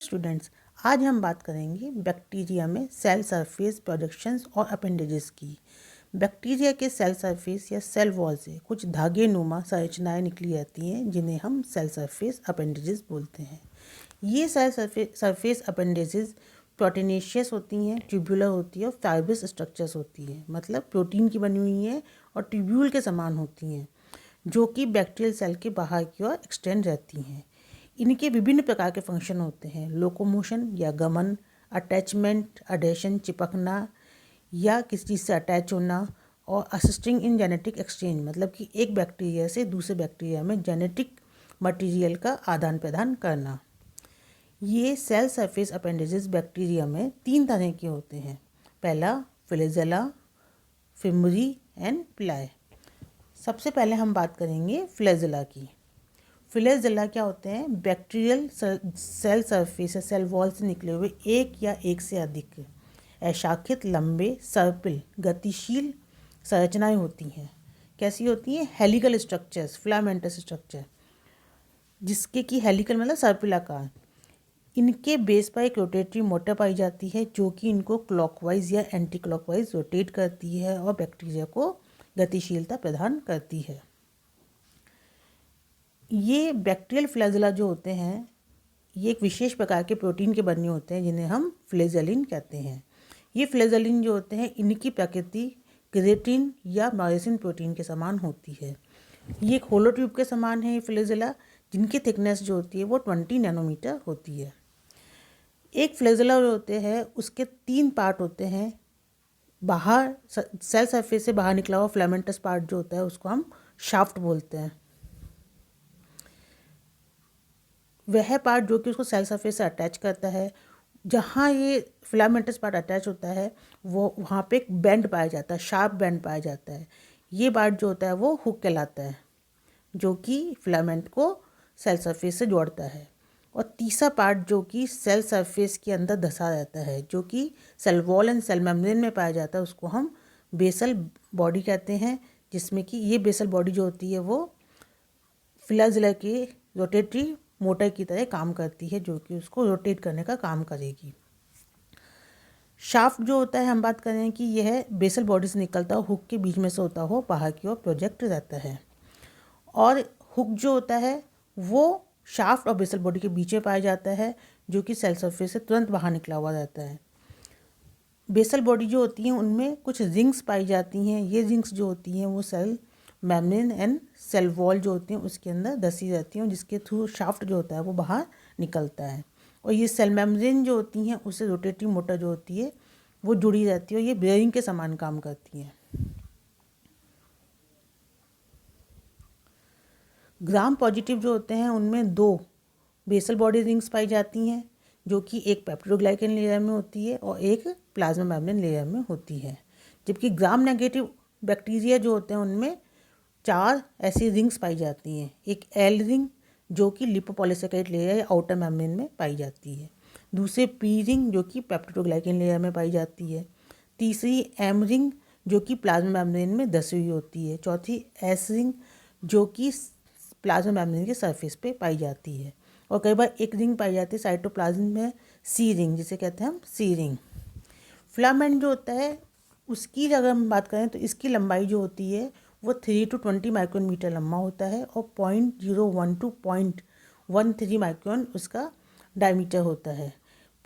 Students, आज हम बात करेंगे बैक्टीरिया में सेल सरफेस प्रोजेक्शंस और अपेंडेजेस की। बैक्टीरिया के सेल सरफेस या सेल वॉल से कुछ धागे नुमा संरचनाएं निकली आती हैं जिन्हें हम सेल सरफेस अपेंडेजेस बोलते हैं। ये सेल सरफेस अपेंडेजेस प्रोटीनेशियस होती हैं, ट्यूबुलर होती है और फाइब्रस स्ट्रक्चर्स होती हैं, मतलब प्रोटीन की बनी हुई हैं और ट्यूब्यूल के समान होती हैं, जो कि बैक्टीरियल सेल के बाहर की ओर एक्सटेंड रहती हैं। इनके विभिन्न प्रकार के फंक्शन होते हैं, लोकोमोशन या गमन, अटैचमेंट, अडेशन, चिपकना या किसी चीज़ से अटैच होना, और असिस्टिंग इन जेनेटिक एक्सचेंज, मतलब कि एक बैक्टीरिया से दूसरे बैक्टीरिया में जेनेटिक मटेरियल का आदान प्रदान करना। ये सेल सरफेस अपेंडेजेस बैक्टीरिया में 3 तरह के होते हैं। पहला फ्लैजेला, फिमरी एंड पिलाई। सबसे पहले हम बात करेंगे फ्लैजेला की। फ्लैजेला क्या होते हैं? बैक्टीरियल सेल सरफेस या सेल वॉल से निकले हुए एक या एक से अधिक अशाखित लंबे सर्पिल गतिशील संरचनाएं होती हैं। कैसी होती हैं? हेलिकल स्ट्रक्चर्स, फिलामेंटस स्ट्रक्चर, जिसके कि हेलिकल मतलब सर्पिलाकार। इनके बेस पर एक रोटेटरी मोटर पाई जाती है जो कि इनको क्लॉकवाइज या एंटी क्लॉकवाइज रोटेट करती है और बैक्टीरिया को गतिशीलता प्रदान करती है। ये बैक्टीरियल फ्लैजेला जो होते हैं, ये एक विशेष प्रकार के प्रोटीन के बने होते हैं जिन्हें हम फ्लैजेलिन कहते हैं। ये फ्लैजेलिन जो होते हैं, इनकी प्रकृति केराटिन या मायोसिन प्रोटीन के समान होती है। ये एक होलो ट्यूब के समान है ये फ्लैजेला, जिनकी थिकनेस जो होती है वो 20 नैनोमीटर होती है। एक फ्लैजेला जो होते हैं उसके 3 पार्ट होते हैं। बाहर सेल सरफेस से बाहर निकला हुआ फिलामेंटस पार्ट जो होता है उसको हम शाफ्ट बोलते हैं। वह पार्ट जो कि उसको सेल सरफेस से अटैच करता है, जहाँ ये फिलामेंटस पार्ट अटैच होता है वो वहाँ पे एक बेंड पाया जाता है, शार्प बेंड पाया जाता है। ये पार्ट जो होता है वो हुक कहलाता है, जो कि फिलामेंट को सेल सरफेस से जोड़ता है। और तीसरा पार्ट जो कि सेल सरफेस के अंदर धंसा रहता है, जो कि cell wall and cell membrane में पाया जाता है, उसको हम बेसल बॉडी कहते हैं। जिसमें कि ये बेसल बॉडी जो होती है वो फ्लैजेला के रोटेटरी मोटर की तरह काम करती है, जो कि उसको रोटेट करने का काम करेगी। शाफ्ट जो होता है, हम बात करें कि यह बेसल बॉडी से निकलता हो, हुक के बीच में से होता हो, बाहर की ओर प्रोजेक्ट रहता है। और हुक जो होता है वो शाफ्ट और बेसल बॉडी के बीच में पाया जाता है, जो कि सेल सरफेस से तुरंत बाहर निकला हुआ रहता है। बेसल बॉडी जो होती हैं उनमें कुछ रिंग्स पाई जाती हैं। ये रिंग्स जो होती हैं वो cell membrane and cell wall जो होती हैं उसके अंदर धसी रहती हैं, जिसके थ्रू शाफ्ट जो होता है वो बाहर निकलता है। और ये सेल मेम्ब्रेन जो होती हैं उससे रोटेटरी मोटर जो होती है वो जुड़ी रहती है और ये बेयरिंग के समान काम करती हैं। ग्राम पॉजिटिव जो होते हैं उनमें 2 बेसल बॉडी रिंग्स पाई जाती हैं, जो कि एक पेप्टिडोग्लाइकन लेयर में होती है और एक प्लाज्मा मेम्ब्रेन लेयर में होती है। जबकि ग्राम नेगेटिव बैक्टीरिया जो होते हैं उनमें 4 ऐसी रिंग्स पाई जाती हैं। एक एल रिंग जो कि लिपोपॉलीसेकेराइड लेयर या आउटर मेम्ब्रेन में पाई जाती है। दूसरे पी रिंग जो कि पेप्टिडोग्लाइकन लेयर में पाई जाती है। तीसरी एम रिंग जो कि प्लाज्मा मेम्ब्रेन में धसी हुई होती है। चौथी एस रिंग जो कि प्लाज्मा मेम्ब्रेन के सरफेस पे पाई जाती है। और कई बार एक रिंग पाई जाती है साइटोप्लाज्म में, सी रिंग, जिसे कहते हैं हम सी रिंग। फिलामेंट जो होता है उसकी अगर हम बात करें तो इसकी लंबाई जो होती है वो 3 to 20 माइक्रोन मीटर लंबा होता है और 0.01 to 0.13 माइक्रोन उसका डायमीटर होता है।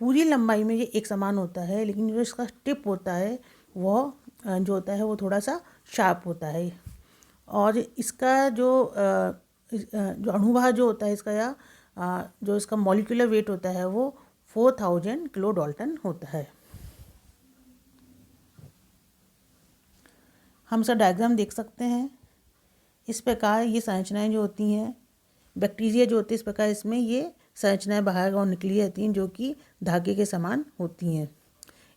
पूरी लंबाई में ये एक समान होता है, लेकिन जो इसका टिप होता है वह जो होता है वो थोड़ा सा शार्प होता है। और इसका जो अणुभार जो होता है इसका, या जो इसका मॉलिक्यूलर वेट होता है वो 4000 किलो डाल्टन होता है। हम इसका डायग्राम देख सकते हैं। इस प्रकार ये संरचनाएं जो होती हैं, बैक्टीरिया जो होती है, इस प्रकार इसमें ये संरचनाएं बाहर और निकली रहती हैं, जो कि धागे के समान होती हैं।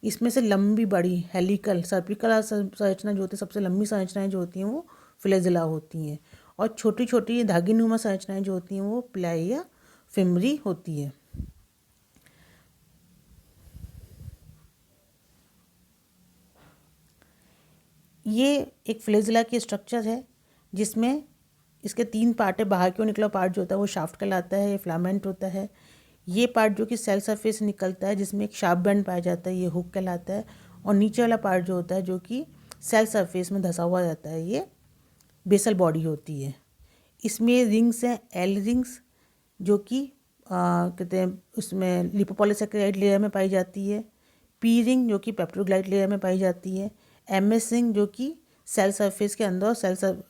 इसमें से लंबी बड़ी हेलिकल सर्पिकल संरचना जो होती है, सबसे लंबी संरचनाएं जो होती हैं वो फ्लैजेला होती हैं, और छोटी छोटी धागे नुमा संरचनाएं जो होती हैं वो पिलाई या फिमरी होती है। ये एक फ्लैजेला की स्ट्रक्चर है जिसमें इसके 3 पार्ट है। बाहर क्यों निकला पार्ट जो होता है वो शाफ्ट कहलाता है, ये फिलामेंट होता है। ये पार्ट जो कि सेल सरफेस से निकलता है, जिसमें एक शार्प बैंड पाया जाता है, ये हुक कहलाता है। और नीचे वाला पार्ट जो होता है, जो कि सेल सरफेस में धंसा हुआ रहता है, ये बेसल बॉडी होती है। इसमें रिंग्स हैं, एल रिंग्स, जो कि कहते हैं उसमें लिपोपॉलीसेकेराइड लेयर में पाई जाती है। पी रिंग जो कि पेप्टोग्लाइड लेयर में पाई जाती है। एम एस रिंग जो कि सेल सरफेस के अंदर और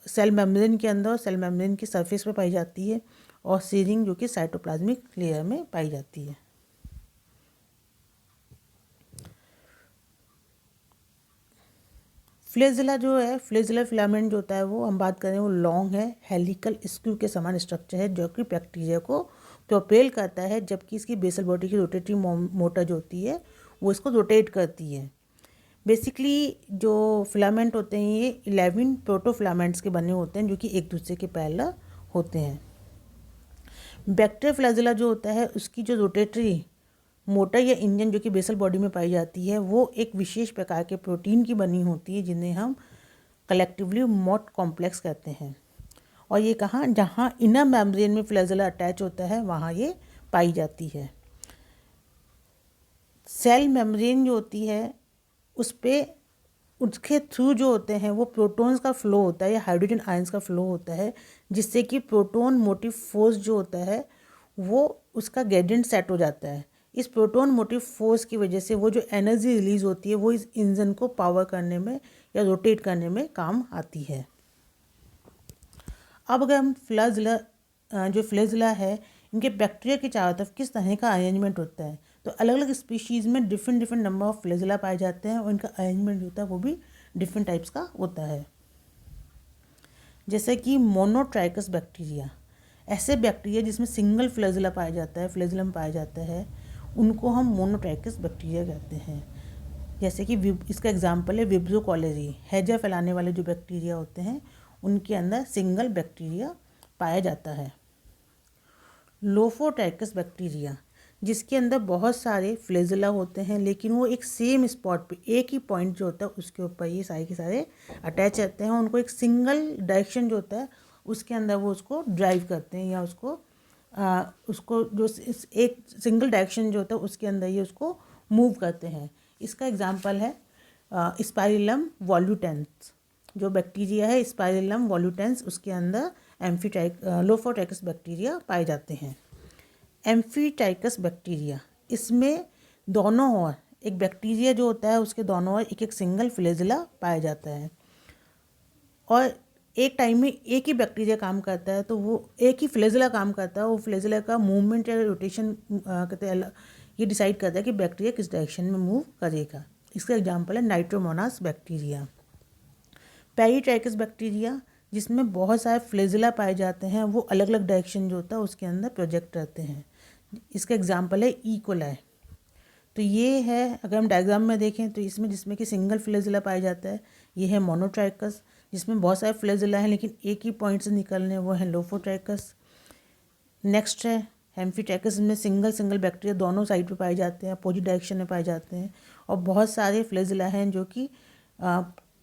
सेल मेम्ब्रेन के अंदर और सेल मेम्ब्रेन की सरफेस पे पाई जाती है। और सी रिंग जो कि साइटोप्लाज्मिक लेयर में पाई जाती है। फ्लेजिला जो है, फ्लेजिला फिलामेंट जो होता है वो हम बात करें वो लॉन्ग है, हेलिकल स्क्रू के समान स्ट्रक्चर है, जो कि बैक्टीरिया को प्रोपेल करता है, जबकि इसकी बेसल बॉडी की रोटेटरी मोटर जो होती है वो इसको रोटेट करती है। बेसिकली जो फिलामेंट होते हैं ये 11 प्रोटोफिलामेंट्स के बने होते हैं, जो कि एक दूसरे के पैरेलल होते हैं। बैक्टीरिया फ्लैजिला जो होता है उसकी जो रोटेटरी मोटर या इंजन जो कि बेसल बॉडी में पाई जाती है, वो एक विशेष प्रकार के प्रोटीन की बनी होती है, जिन्हें हम कलेक्टिवली मोट कॉम्प्लेक्स कहते हैं। और ये कहाँ, जहाँ इनर मेम्ब्रेन में फ्लैजिला अटैच होता है वहाँ ये पाई जाती है। सेल मेम्ब्रेन जो होती है उस पर, उसके थ्रू जो होते हैं वो प्रोटॉन्स का फ्लो होता है या हाइड्रोजन आयंस का फ्लो होता है, जिससे कि प्रोटॉन मोटिव फोर्स जो होता है वो उसका ग्रेडियंट सेट हो जाता है। इस प्रोटॉन मोटिव फोर्स की वजह से वो जो एनर्जी रिलीज होती है वो इस इंजन को पावर करने में या रोटेट करने में काम आती है। अब अगर हम फ्लैजिला, जो फ्लैजिला है, इनके बैक्टीरिया के चारों तरफ किस तरह का अरेंजमेंट होता है, तो अलग अलग स्पीशीज़ में डिफरेंट नंबर ऑफ फ्लैजिला पाए जाते हैं और इनका अरेंजमेंट होता है वो भी डिफरेंट टाइप्स का होता है। जैसे कि मोनोट्राइकस बैक्टीरिया, ऐसे बैक्टीरिया जिसमें सिंगल फ्लैजिला पाया जाता है, फ्लैजिलम पाया जाता है, उनको हम मोनोट्राइकस बैक्टीरिया कहते हैं। जैसे कि इसका एग्जाम्पल है विब्रियो कॉलेरी, हैजा फैलाने वाले जो बैक्टीरिया होते हैं उनके अंदर सिंगल बैक्टीरिया पाया जाता है। लोफोट्राइकस बैक्टीरिया, जिसके अंदर बहुत सारे फ्लैजिला होते हैं, लेकिन वो एक सेम स्पॉट पे, एक ही पॉइंट जो होता है उसके ऊपर ये सारे के सारे अटैच रहते हैं। उनको एक सिंगल डायरेक्शन जो होता है उसके अंदर वो उसको ड्राइव करते हैं, या उसको जो एक सिंगल डायरेक्शन जो होता है उसके अंदर ये उसको मूव करते हैं। इसका एग्जाम्पल है स्पाइरलम वॉल्यूटेंस, जो बैक्टीरिया है स्पाइरलम वॉल्यूटेंस, उसके अंदर लोफोट्राइकस बैक्टीरिया पाए जाते हैं। एम्फीटाइकस बैक्टीरिया, इसमें दोनों ओर एक बैक्टीरिया जो होता है उसके दोनों ओर एक एक सिंगल फ्लैजिला पाया जाता है, और एक टाइम में एक ही बैक्टीरिया काम करता है, तो वो एक ही फ्लैजिला काम करता है, वो फ्लैजिला का मूवमेंट या रोटेशन कहते हैं ये डिसाइड करता है कि बैक्टीरिया किस डायरेक्शन में मूव करेगा। इसका एग्जाम्पल है नाइट्रोमोनास बैक्टीरिया। पेरिट्राइकस बैक्टीरिया, जिसमें बहुत सारे फ्लैजिला पाए जाते हैं, वो अलग अलग डायरेक्शन जो होता है उसके अंदर प्रोजेक्ट रहते हैं। इसका एग्जाम्पल है ई कोलाई। तो ये है, अगर हम डायग्राम में देखें तो इसमें जिसमें कि सिंगल फ्लैजिला पाया जाता है, ये है मोनोट्राइकस, जिसमें बहुत सारे फ्लैजिला हैं लेकिन एक ही पॉइंट से निकलने, वो है लोफोट्राइकस। नेक्स्ट है हेम्फीट्राइकस, में सिंगल बैक्टीरिया दोनों साइड पे पाए जाते हैं, अपोजिट डायरेक्शन में पाए जाते हैं, और बहुत सारे फ्लैजिला हैं जो कि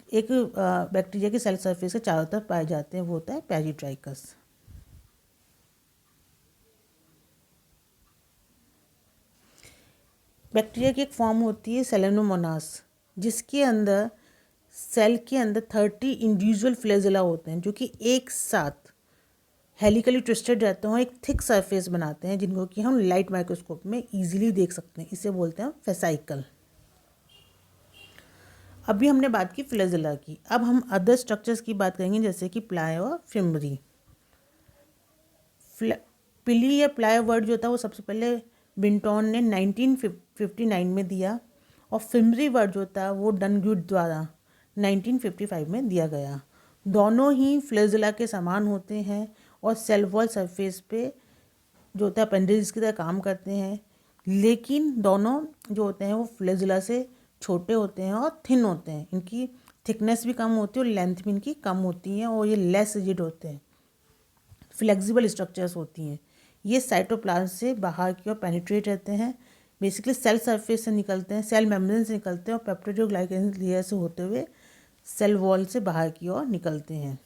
एक बैक्टीरिया के सेल सरफेस के चारों तरफ पाए जाते हैं, वो होता है पेरिट्राइकस। बैक्टीरिया की एक फॉर्म होती है सेलेनोमोनास, जिसके अंदर सेल के अंदर 30 इंडिविजुअल फ्लैजिला होते हैं, जो कि एक साथ हेलिकली ट्विस्टेड रहते हैं और एक थिक सरफेस बनाते हैं, जिनको कि हम लाइट माइक्रोस्कोप में इजीली देख सकते हैं। इसे बोलते हैं फेसाइकल। अभी हमने बात की फ्लैजिला की, अब हम अदर स्ट्रक्चर्स की बात करेंगे, जैसे कि प्लाई और फिम्बरी। पिली या प्लाई वर्ड जो था वो सबसे पहले बिंटॉन ने 1959 में दिया, और फिम्बरी वर्ड जो था वो डनग्यूट द्वारा 1955 में दिया गया। दोनों ही फ्लैजिला के समान होते हैं और सेल वॉल सरफेस पे जो होता है अपेंडेजेस की तरह काम करते हैं, लेकिन दोनों जो होते हैं वो फ्लैजिला से छोटे होते हैं और थिन होते हैं। इनकी थिकनेस भी कम होती है और लेंथ भी इनकी कम होती है, और ये लेस रिजिड होते हैं, फ्लेक्सिबल स्ट्रक्चर्स होती हैं। ये साइटोप्लाज्म से बाहर की ओर पेनिट्रेट रहते हैं, बेसिकली सेल सरफेस से निकलते हैं, सेल मेम्ब्रेन से निकलते हैं और पेप्टिडोग्लाइकेन लेयर से होते हुए सेल वॉल से बाहर की ओर निकलते हैं।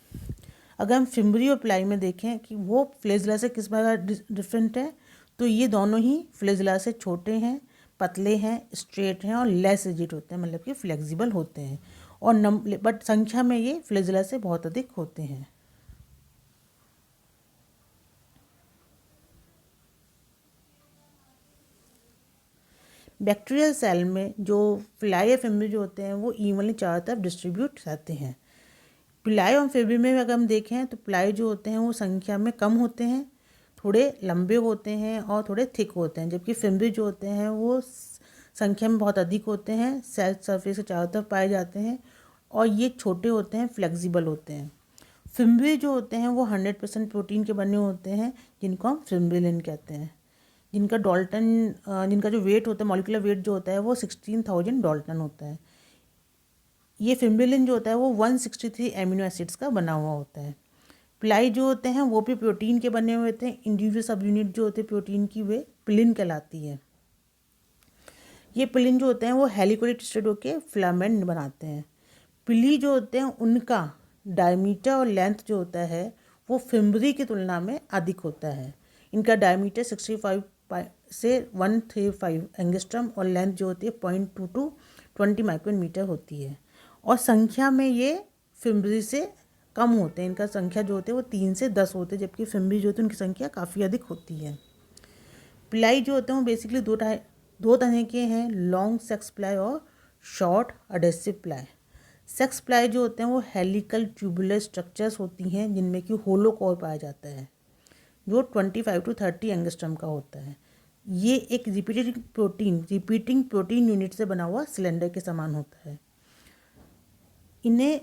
अगर हम फिम्बरी और प्लाई में देखें कि वो फ्लैजिला से किस प्रकार डिफरेंट है, तो ये दोनों ही फ्लैजेला से छोटे हैं, पतले हैं, स्ट्रेट हैं और लेस रिजिड होते हैं, मतलब कि फ्लेक्सिबल होते हैं। और बट संख्या में ये फ्लैजेला से बहुत अधिक होते हैं। बैक्टीरियल सेल में जो फ्लाई या फिम्बरी जो होते हैं वो इवनली चारों तरफ डिस्ट्रीब्यूट रहते हैं। प्लाई और फिम्बरी में अगर हम देखें तो प्लाई जो होते हैं वो संख्या में कम होते हैं, थोड़े लंबे होते हैं और थोड़े थिक होते हैं, जबकि फिम्बरी जो होते हैं वो संख्या में बहुत अधिक होते हैं, सेल सरफेस के चारों तरफ पाए जाते हैं और ये छोटे होते हैं, फ्लेक्सिबल होते हैं। फिम्बरी जो होते हैं वो 100% प्रोटीन के बने होते हैं, जिनको हम फिम्ब्रिलिन कहते हैं, जिनका जो वेट होता है, मॉलिक्यूलर वेट जो होता है वो 16,000 डाल्टन होता है। ये फिम्ब्रिलिन जो होता है वो 163 एमिनो एसिड्स का बना हुआ होता है। प्लाई जो होते हैं वो भी प्रोटीन के बने हुए होते हैं। इंडिविजुअल सब यूनिट जो होते हैं प्रोटीन की वे पिलिन कहलाती है। ये पिलिन जो होते हैं वो हेलिकोइड ट्विस्टेड होकर फिलामेंट बनाते हैं। पिली जो होते हैं उनका डायमीटर और लेंथ जो होता है वो फिम्बरी की तुलना में अधिक होता है। इनका डायमीटर 65 से 135 एंगस्ट्रम और लेंथ जो होती है 0.2 to 20 माइक्रोन मीटर होती है। और संख्या में ये फिम्बरी से कम होते हैं, इनका संख्या जो होते हैं वो 3 से 10 होते हैं, जबकि फिम्बरी जो होती है उनकी संख्या काफ़ी अधिक होती है। प्लाई जो होते हैं वो बेसिकली दो तरह के हैं, लॉन्ग सेक्स प्लाई और short adhesive ply. Sex ply जो होते हैं वो हेलिकल ट्यूबुलर स्ट्रक्चर्स होती हैं, जिनमें कि होलो कोर पाया जाता है, जो 25 to 30 एंगस्ट्रम का होता है। ये एक रिपीटिंग प्रोटीन यूनिट से बना हुआ सिलेंडर के समान होता है। इन्हें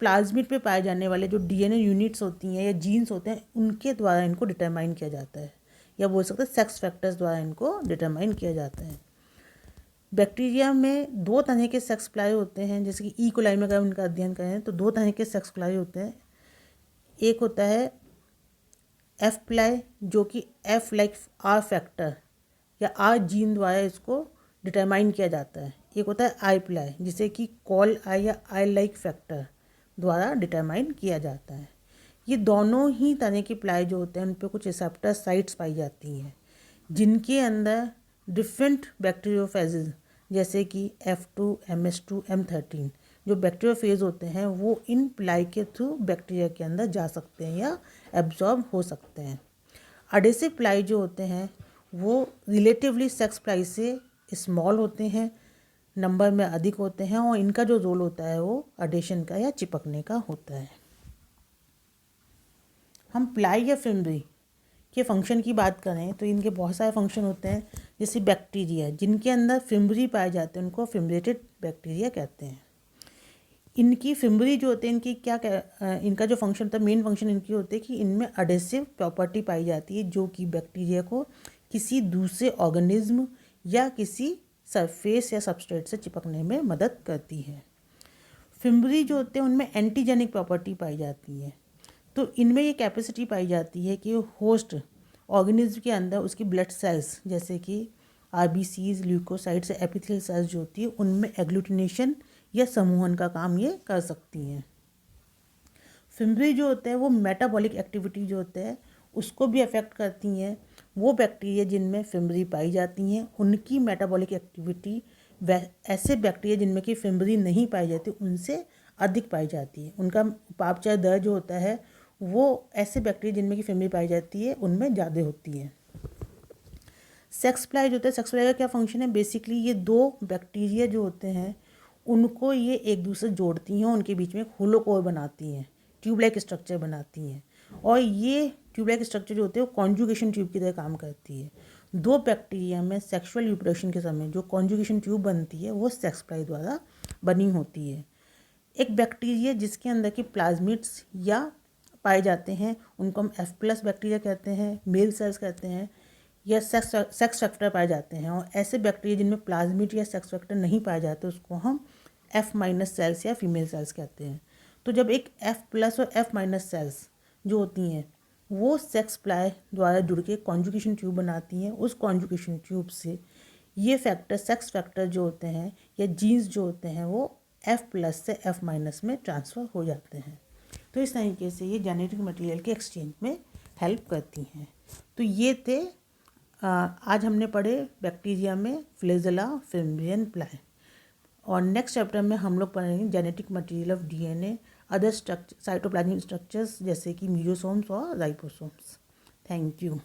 प्लाज्मिड पे पाए जाने वाले जो डीएनए यूनिट्स होती हैं या जीन्स होते हैं उनके द्वारा इनको डिटरमाइन किया जाता है, या बोल सकते हैं सेक्स फैक्टर्स द्वारा इनको डिटरमाइन किया जाता है। बैक्टीरिया में दो तरह के सेक्स प्लाई होते हैं, जैसे कि ई कोलाई में अगर उनका अध्ययन करें तो दो तरह के सेक्स प्लाई होते हैं। एक होता है एफ प्लाई, जो कि एफ लाइक आर फैक्टर या आर जीन द्वारा इसको डिटरमाइन किया जाता है। एक होता है आई प्लाई, जिसे कि कॉल आई या आई लाइक फैक्टर द्वारा डिटरमाइन किया जाता है। ये दोनों ही तरह की प्लाई जो होते हैं उन पर कुछ रिसेप्टर साइट्स पाई जाती हैं, जिनके अंदर डिफरेंट बैक्टीरियोफेजेज जैसे कि F2, MS2, M13 जो बैक्टीरियोफेज होते हैं वो इन प्लाई के थ्रू बैक्टीरिया के अंदर जा सकते हैं या एब्जॉर्ब हो सकते हैं। अडेसिव प्लाई जो होते हैं वो रिलेटिवली सेक्स प्लाई से स्मॉल होते हैं, नंबर में अधिक होते हैं और इनका जो रोल होता है वो अडेशन का या चिपकने का होता है। हम प्लाई या फिम्बरी के फंक्शन की बात करें तो इनके बहुत सारे फंक्शन होते हैं। जैसे बैक्टीरिया जिनके अंदर फिम्बरी पाए जाते हैं उनको फिम्बरेटेड बैक्टीरिया कहते हैं। इनकी फिम्बरी जो होते हैं इनका जो फंक्शन होता है, मेन फंक्शन इनकी होती है कि इनमें अडेसिव प्रॉपर्टी पाई जाती है, जो कि बैक्टीरिया को किसी दूसरे ऑर्गेनिज्म या किसी सरफेस या सबस्ट्रेट से चिपकने में मदद करती है। फिम्बरी जो होते हैं उनमें एंटीजेनिक प्रॉपर्टी पाई जाती है, तो इनमें ये कैपेसिटी पाई जाती है कि होस्ट ऑर्गेनिज्म के अंदर उसकी ब्लड सेल्स जैसे कि आरबीसीज, ल्यूकोसाइट्स, एपिथेलियल सेल्स जो होती है उनमें एग्लूटिनेशन या समूहन का काम ये कर सकती हैं। फिम्बरी जो होते हैं वो मेटाबॉलिक एक्टिविटी जो होते हैं उसको भी अफेक्ट करती हैं। वो बैक्टीरिया जिनमें फिम्बरी पाई जाती हैं उनकी मेटाबॉलिक एक्टिविटी ऐसे बैक्टीरिया जिनमें कि फिम्बरी नहीं पाई जाती उनसे अधिक पाई जाती है। उनका उपापचय दर जो होता है वो ऐसे बैक्टीरिया जिनमें कि फिम्बरी पाई जाती है उनमें ज़्यादा होती है। सेक्स प्लाई जो होता है, सेक्स प्लाई का क्या फंक्शन है, बेसिकली ये दो बैक्टीरिया जो होते हैं उनको ये एक दूसरे जोड़ती हैं, उनके बीच में एक होलो कोर बनाती हैं, ट्यूब लाइक स्ट्रक्चर बनाती हैं और ये ट्यूब लाइक स्ट्रक्चर जो होते हैं वो कॉन्जुगेशन ट्यूब की तरह काम करती है। दो बैक्टीरिया में सेक्सुअल रिप्रोडक्शन के समय जो कॉन्जुगेशन ट्यूब बनती है वो सेक्स प्लाई द्वारा बनी होती है। एक बैक्टीरिया जिसके अंदर की प्लाज्मिड्स या पाए जाते हैं उनको हम F+ बैक्टीरिया कहते हैं, मेल सेल्स कहते हैं, या सेक्स फैक्टर पाए जाते हैं। और ऐसे बैक्टीरिया जिनमें प्लाज्मिड या सेक्स फैक्टर नहीं पाए जाते उसको हम F- सेल्स या फीमेल सेल्स कहते हैं। तो जब एक F+ और F- सेल्स जो होती हैं वो सेक्स प्लाई द्वारा जुड़ के कॉन्जुगेशन ट्यूब बनाती हैं, उस कॉन्जुगेशन ट्यूब से ये फैक्टर सेक्स फैक्टर जो होते हैं या जीन्स जो होते हैं वो F+ से F- में ट्रांसफ़र हो जाते हैं। तो इस तरीके से ये जेनेटिक मटेरियल के एक्सचेंज में हेल्प करती हैं। तो ये थे आज हमने पढ़े बैक्टीरिया में फ्लैजेला, फिम्ब्रियन, प्लाई। और नेक्स्ट चैप्टर में हम लोग पढ़ेंगे genetic material of DNA, other structure, cytoplasmic structures जैसे कि म्यूजियोसोम्स और राइबोसोम्स। Thank you.